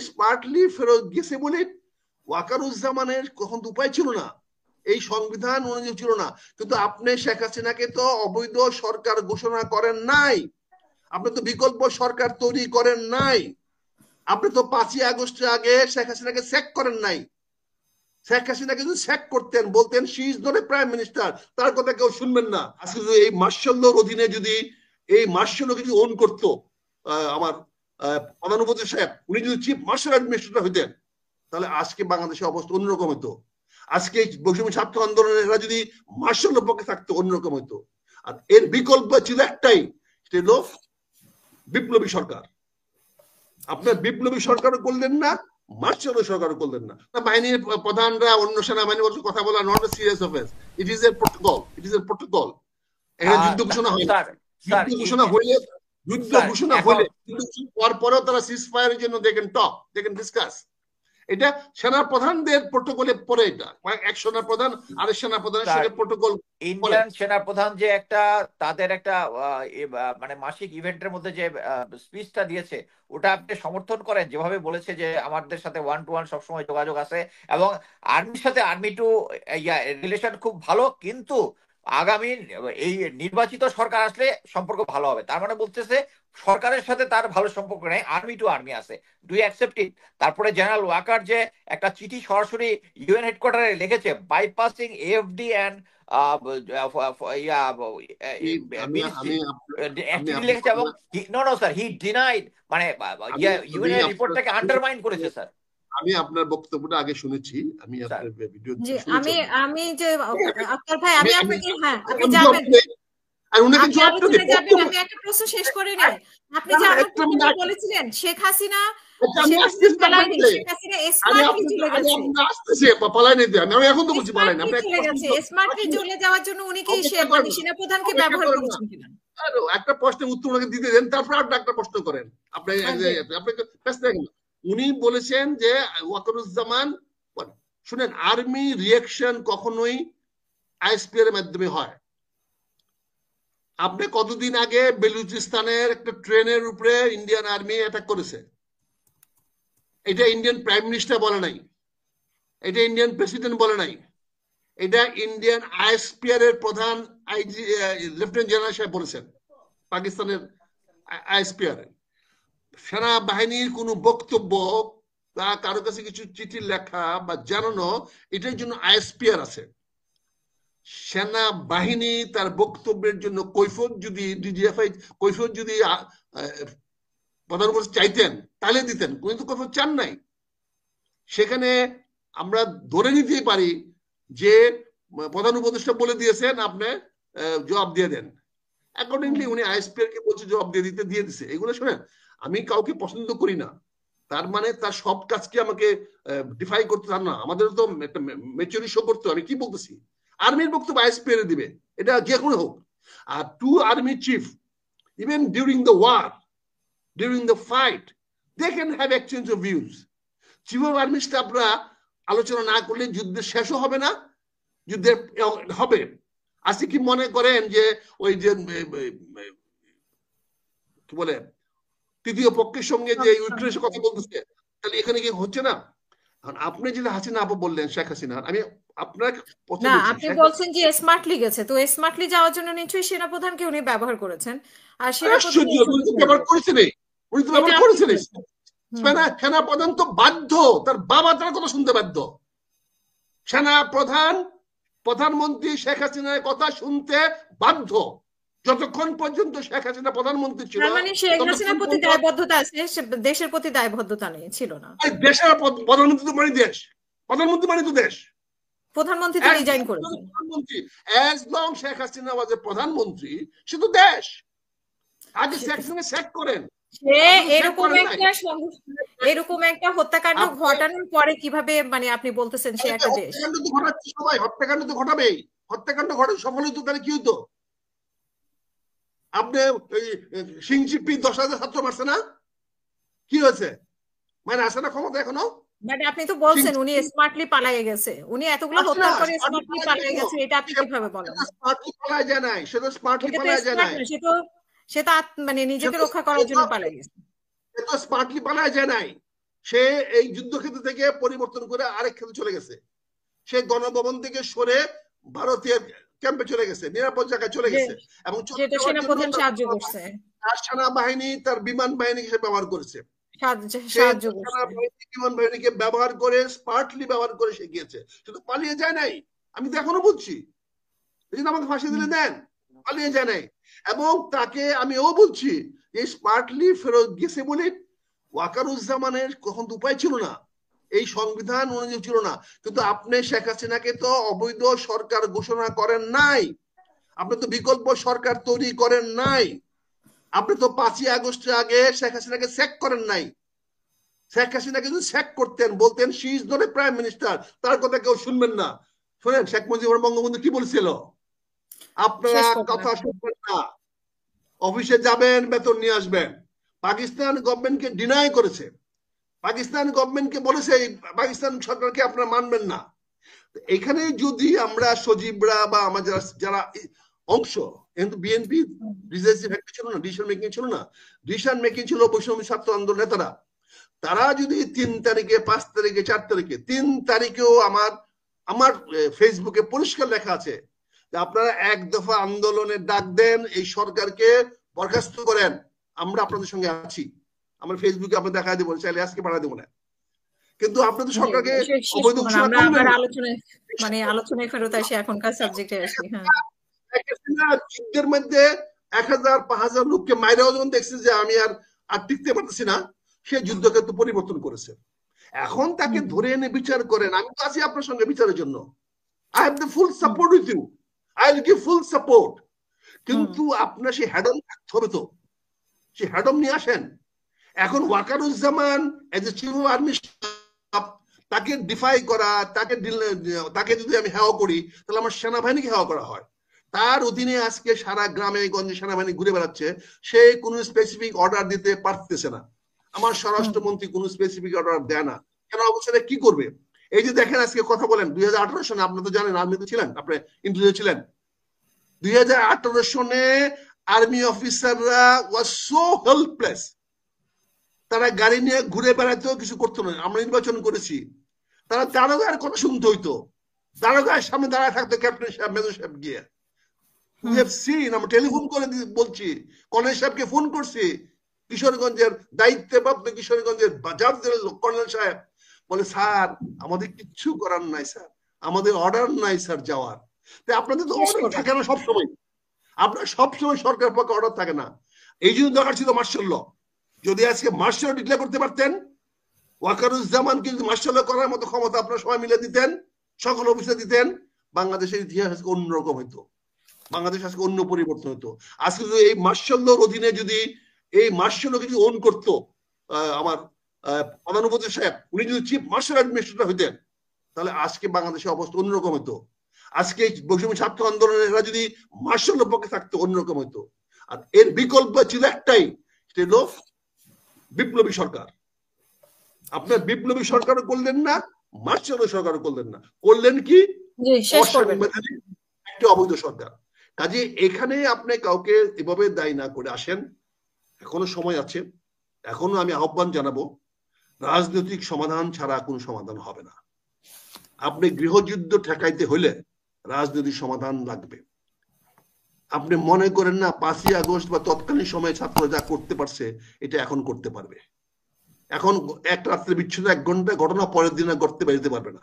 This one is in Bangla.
স্মার্টলি ফেরত গেছে বলে ওয়াকারুজ্জামানের কখন তো উপায় ছিল না, এই সংবিধান অনুযায়ী ছিল না। কিন্তু আপনি শেখ হাসিনাকে তো অবৈধ সরকার ঘোষণা করেন নাই, আপনি তো বিকল্প সরকার তৈরি করেন নাই, আপনি তো 5ই আগস্টের আগে শেখ হাসিনাকে স্যাক করেন নাই। শেখ হাসিনাকে যদি স্যাক করতেন, বলতেন she is not a prime minister, তার কথা কেউ শুনবেন না। আজকে যদি এই মার্শাল লর অধীনে যদি এই মার্শাল লকে যদি ওন করতো আমার প্রধান উপদেষ্টা সাহেব, উনি যদি চিফ মার্শাল অ্যাডমিনিস্ট্রেটর হইতেন, তাহলে আজকে বাংলাদেশের অবস্থা অন্যরকম হতো। আজকে বৈষম্য ছাত্র আন্দোলনের এরা যদি মার্শালের পক্ষে থাকতো অন্যরকম হতো। আর এর বিকল্প ছিল একটাই, সেটা হলো বিপ্লবী সরকার। আপনার বিপ্লবী সরকারও করলেন না, মার্শাল সরকারও করলেন না। বাহিনীর প্রধানরা অন্য সেনাবাহিনীর বলছে কথা বলা not serious offence, it is a protocol, it is a protocol. এখানে যুদ্ধ ঘোষণা হয়, যুদ্ধ ঘোষণা হইলে যুদ্ধ ঘোষণা হলে পরেও তারা সিজ ফায়ারের জন্য দেখেন টক, দেখেন ডিসকাস। এটা সেনা প্রধানদের প্রটোকলে পড়ে, এটা এক সেনা প্রধান আরেক সেনা প্রধানের সঙ্গে প্রটোকল। ইন্ডিয়ান সেনা প্রধান যে একটা তাদের একটা মানে মাসিক ইভেন্টের মধ্যে যে স্পিচটা দিয়েছে, ওটা আপনি সমর্থন করেন? যেভাবে বলেছে যে আমাদের সাথে 1-to-1 সবসময় যোগাযোগ আছে এবং আর্মির সাথে আর্মি টু রিলেশন খুব ভালো, কিন্তু আগামী এই নির্বাচিত সরকার আসলে সম্পর্ক ভালো হবে। তার মানে বলতেছে সরকারের সাথে তার ভালো সম্পর্ক নেই, আর্মি টু আর্মি আছে। Do you accept it? তারপরে জেনারেল ওয়াকার যে একটা চিঠি সরাসরি ইউএন হেডকোয়ার্টারে লিখেছে, বাইপাসিং এএফডি অ্যান্ড লিখেছে এবং হি ডিনাইড, মানে ইউএন রিপোর্টটাকে আন্ডারমাইন করেছে। স্যার আমি আপনার বক্তব্যটা আগে শুনেছি, আমি আপনার ভিডিও আমি যে আক্তার ভাই, আমি আপনাকে আপনি যাবেন, আমি একটা প্রশ্ন শেষ করে নিই। আপনি যে আমাকে বলেছিলেন শেখ হাসিনা স্মার্টলি চলে যাওয়ার জন্য উনি কি সেনাপ্রধানকে ব্যবহার করেছেন কিনা? একটা প্রশ্নের উত্তর ওনাকে দিতে দেন, তারপর একটা প্রশ্ন করেন। আপনি উনি বলেছেন যে ওয়াকারুজ্জামান, শুনেন, আর্মি রিয়াকশন কখনোই আইএসপিআর এর মাধ্যমে হয়। আপনি কতদিন আগে বেলুচিস্তানের একটা ট্রেনের উপরে ইন্ডিয়ান আর্মি অ্যাটাক করেছে, এটা ইন্ডিয়ান প্রাইম মিনিস্টার বলে নাই, এটা ইন্ডিয়ান প্রেসিডেন্ট বলে নাই, এটা ইন্ডিয়ান আইএসপিআর এর প্রধান লেফটেন্যান্ট জেনারেল সাহেব বলেছেন, পাকিস্তানের আইএসপিআর এর। সেনাবাহিনীর কোন বক্তব্য বা কারো কাছে কিছু চিঠি লেখা বা জানানো, এটার জন্য আইএসপিআর আছে। সেনাবাহিনী তার বক্তব্যের জন্য কৈফিয়ত যদি ডিজিএফআই কৈফিয়ত যদি প্রধান উপদেষ্টা চাইতেন তাহলে দিতেন, কিন্তু কৈফিয়ত চান নাই। সেখানে আমরা ধরে নিতেই পারি যে প্রধান উপদেষ্টা বলে দিয়েছেন আপনি জবাব দিয়ে দেন, অ্যাকর্ডিংলি উনি আইএসপিআর কে বলছে জবাব দিয়ে দিছে। এগুলো শুনেন, আমি কাউকে পছন্দ করি না, তার মানে তার সব কাজকে আমাকে ডিফাই করতে চান না, আমাদের তো একটা ম্যাচুরিটি শো করতে। আমি কি বলতেছি, আর্মির বক্তব্য আইএসপিআর এ দিবে, এটা যে কোনো হোক। আর two army chief, even during the war, during the fight, they can have exchange of views. Chief of army স্টাফরা আলোচনা না করলে যুদ্ধের শেষও হবে না, যুদ্ধের হবে। আজকে কি মনে করেন যে ওই যে কি বলে তৃতীয় পক্ষের সঙ্গে যে ইউক্রেনের কথা বলতেছে, তাহলে এখানে কি হচ্ছে না? আপনি যেটা হাসিনা আপু বললেন শেখ হাসিনা, আমি আপনার না, আপনি বলছেন যে স্মার্টলি গেছে, তো স্মার্টলি যাওয়ার জন্য নিশ্চয়ই সেনাপ্রধানকে উনি ব্যবহার করেছেন। আর সেনাপ্রধান ব্যবহার করেছেন, উনি তো ব্যবহার করেছেন। সেনাপ্রধান তো বাধ্য, তার বাবা তার কথা শুনতে বাধ্য। সেনাপ্রধান প্রধানমন্ত্রী শেখ হাসিনার কথা শুনতে বাধ্য যতক্ষণ পর্যন্ত শেখ হাসিনা প্রধানমন্ত্রী ছিল। মানে শেখ হাসিনার প্রতি দায়বদ্ধতা আছে, দেশের প্রতি দায়বদ্ধতা নেই, ছিল না। দেশের প্রধানমন্ত্রী তো মানে দেশ, প্রধানমন্ত্রী মানে তো দেশ, প্রধানমন্ত্রী তো রিজাইন করেছেন। প্রধানমন্ত্রী অ্যাজ লং শেখ হাসিনা ওয়াজ এ প্রধানমন্ত্রী, সে তো দেশ। আগে শেখ করেন, এরকম একটা হত্যাকাণ্ড ঘটানোর পরে কিভাবে মানে আপনি বলতেছেন সে একটা দেশ? সবাই হত্যাকাণ্ড তো ঘটাবেই, হত্যাকাণ্ড ঘটে সফল হইতো, তাহলে কি হতো? আপনি সিংচিপি 10,000 ছাত্র মারছে না, কি হয়েছে? মানে আসে না ক্ষমতা এখনো? মানে আপনি তো বলছেন উনি স্মার্টলি পালিয়ে গেছে, উনি এতগুলো হত্যা করে স্মার্টলি পালিয়ে গেছে, এটা আপনি কিভাবে বলেন? স্মার্টলি পালিয়ে যায় নাই, সে তো স্মার্টলি পালিয়ে যায় নাই, সে তো মানে নিজেকে রক্ষা করার জন্য পালিয়ে গেছে। সে তো স্মার্টলি পালিয়ে যায় নাই, সে এই যুদ্ধক্ষেত্র থেকে পরিবর্তন করে আরেক ক্ষেত্রে চলে গেছে। সে গণভবন থেকে সরে ভারতীয় ক্যাম্পে চলে গেছে, নিরাপদ জায়গায় চলে গেছে, এবং সেনাবাহিনী তার বিমান বাহিনীকে ব্যবহার করেছে, বিমান বাহিনীকে ব্যবহার করে স্মার্টলি ব্যবহার করে সে গিয়েছে, শুধু পালিয়ে যায় নাই। আমি তো এখনো বলছি, এই জন্য আমাকে ফাঁসি দিলে দেন, পালিয়ে যায় নাই। এবং তাকে আমি বলছি এই স্মার্টলি ফেরত গেছে বলে ওয়াকারুজ্জামানের কখন উপায় ছিল না, এই সংবিধান অনুযায়ী ছিল না। কিন্তু আপনি শেখ হাসিনাকে তো অবৈধ সরকার ঘোষণা করেন নাই, আপনি তো বিকল্প সরকার তৈরি করেন নাই, আপনি তো 5ই আগস্টের আগে শেখ হাসিনাকে স্যাক করেন নাই। শেখ হাসিনাকে যদি স্যাক করতেন, বলতেন she is not a prime minister, তার কথা কেউ শুনবেন না। শোনেন শেখ মুজিবুর বঙ্গবন্ধু কি বলছিল, আপনারা কথা শুনবেন না, অফিসে যাবেন, বেতন নিয়ে আসবেন। পাকিস্তান গভর্নমেন্টকে ডিনাই করেছে, পাকিস্তান গভর্নমেন্টকে বলেছে পাকিস্তান সরকারকে আপনারা মানবেন না। এখানে যদি আমরা সজীবরা বা আমাদের যারা অংশ, কিন্তু বিএনপি ডিসিশন ছিল না, ডিসিশন মেকিং ছিল না, ডিসিশন মেকিং ছিল বৈষম্য ছাত্র আন্দোলন নেতারা। তারা যদি 3 তারিখে, 5 তারিখে, 4 তারিখে, 3 তারিখেও আমার ফেসবুকে পরিষ্কার লেখা আছে যে আপনারা এক দফা আন্দোলনের ডাক দেন, এই সরকারকে বরখাস্ত করেন, আমরা আপনাদের সঙ্গে আছি। আমার ফেসবুকে আপনি দেখা দিব, চাইলে আজকে পাঠা দেবো না। কিন্তু আপনাদের সরকারকে অবৈধ ঘোষণা করবেন না। আলোচনায় ফেরত আসি, এখনকার সাবজেক্টে আসি। যুদ্ধের মধ্যে 1000-5000 লোককে মাইরাও যখন দেখছে যে আমি আর টিকতে পারতেছি না, সে যুদ্ধক্ষেত্র পরিবর্তন করেছে। এখন তাকে ধরে এনে বিচার করেন, আমি তো আছি আপনার সঙ্গে বিচারের জন্য। I have the full support with you, I will give full support. কিন্তু আপনার সেই হ্যাডম থাকতে হবে, তো সেই হ্যাডম নিয়ে আসেন। এখন Wakeruzzaman as a chief of army তাকে ডিফাই করা, তাকে যদি আমি হেওয়া করি, তাহলে আমার সেনাবাহিনীকে হেওয়া করা হয়। তার অধীনে আজকে সারা গ্রামে গঞ্জে সেনাবাহিনী ঘুরে বেড়াচ্ছে, সে কোনো স্পেসিফিক অর্ডার দিতে পারতেছে না। আমার স্বরাষ্ট্রমন্ত্রী কোনো স্পেসিফিক অর্ডার দেয় না, কেন অবস্থায় কি করবে? এই যে দেখেন আজকে কথা বলেন 2018 সনে, আপনি তো জানেন, আর্মিতে ছিলেন, আপনি ইন্টারভিউ ছিলেন। 2018 সনে আর্মি অফিসাররা ওয়াজ সো হেল্পলেস, তারা গাড়ি নিয়ে ঘুরে বেড়াতেও কিছু করতো না। আমরা নির্বাচন করেছি, তারা দারোগার কথা শুনতে হইতো, দারোগার সামনে দাঁড়ায় থাকতো ক্যাপ্টেন সাহেব, মেজর সাহেব গিয়ে। আমরা টেলিফোন করে বলছি, কর্নেল সাহেবকে ফোন করছি, কিশোরগঞ্জের দায়িত্বপ্রাপ্ত কিশোরগঞ্জের বাজার কর্নেল সাহেব বলে, স্যার আমাদের কিচ্ছু করার নাই স্যার, আমাদের অর্ডার নাই স্যার যাওয়ার। আপনাদের তো অর্ডার থাকে না সবসময়, আপনার সবসময় সরকার পক্ষে অর্ডার থাকে না। এই জন্য দরকার ছিল মার্শাল ল। যদি আজকে মার্শাল ল ডিক্লেয়ার করতে পারতেন, ওয়াকারুজ্জামান কিন্তু মার্শাল ল করার মতো ক্ষমতা আপনারা সবাই মিলে দিতেন, সকল অফিসে দিতেন, বাংলাদেশের ইতিহাস আজকে অন্যরকম হইতো, বাংলাদেশ আজকে অন্য পরিবর্তন হতো। আজকে যদি এই মার্শাল লর অধীনে যদি এই মার্শাল লকে যদি ওন করতো আমার প্রধান উপদেষ্টা সাহেব, উনি যদি চিফ মার্শাল অ্যাডমিনিস্ট্রেটর হইতেন, তাহলে আজকে বাংলাদেশের অবস্থা অন্যরকম হতো। আজকে বৈষম্য ছাত্র আন্দোলনের এরা যদি মার্শাল লর পক্ষে থাকতো, অন্যরকম হইতো। আর এর বিকল্প ছিল একটাই, সেটা হলো বিপ্লবী সরকার। আপনার বিপ্লবী সরকারও করলেন না, মার্শাল সরকারও করলেন না, করলেন কি অসাংবিধানিক একটা অবৈধ সরকার। কাজে এখানে আপনি কাউকে এভাবে দায়ী না করে আসেন, এখনো সময় আছে। এখনো আমি আহ্বান জানাবো, রাজনৈতিক সমাধান ছাড়া কোনো সমাধান হবে না। আপনি গৃহযুদ্ধ ঠেকাইতে হইলে রাজনৈতিক সমাধান লাগবে। আপনি মনে করেন না 5ই আগস্ট বা তৎকালীন সময়ে ছাত্ররা যা করতে পারছে এটা এখন করতে পারবে? এখন এক রাত্রে বিচ্ছিন্ন 1 ঘন্টা ঘটনা পরের দিন করতে পারবে না।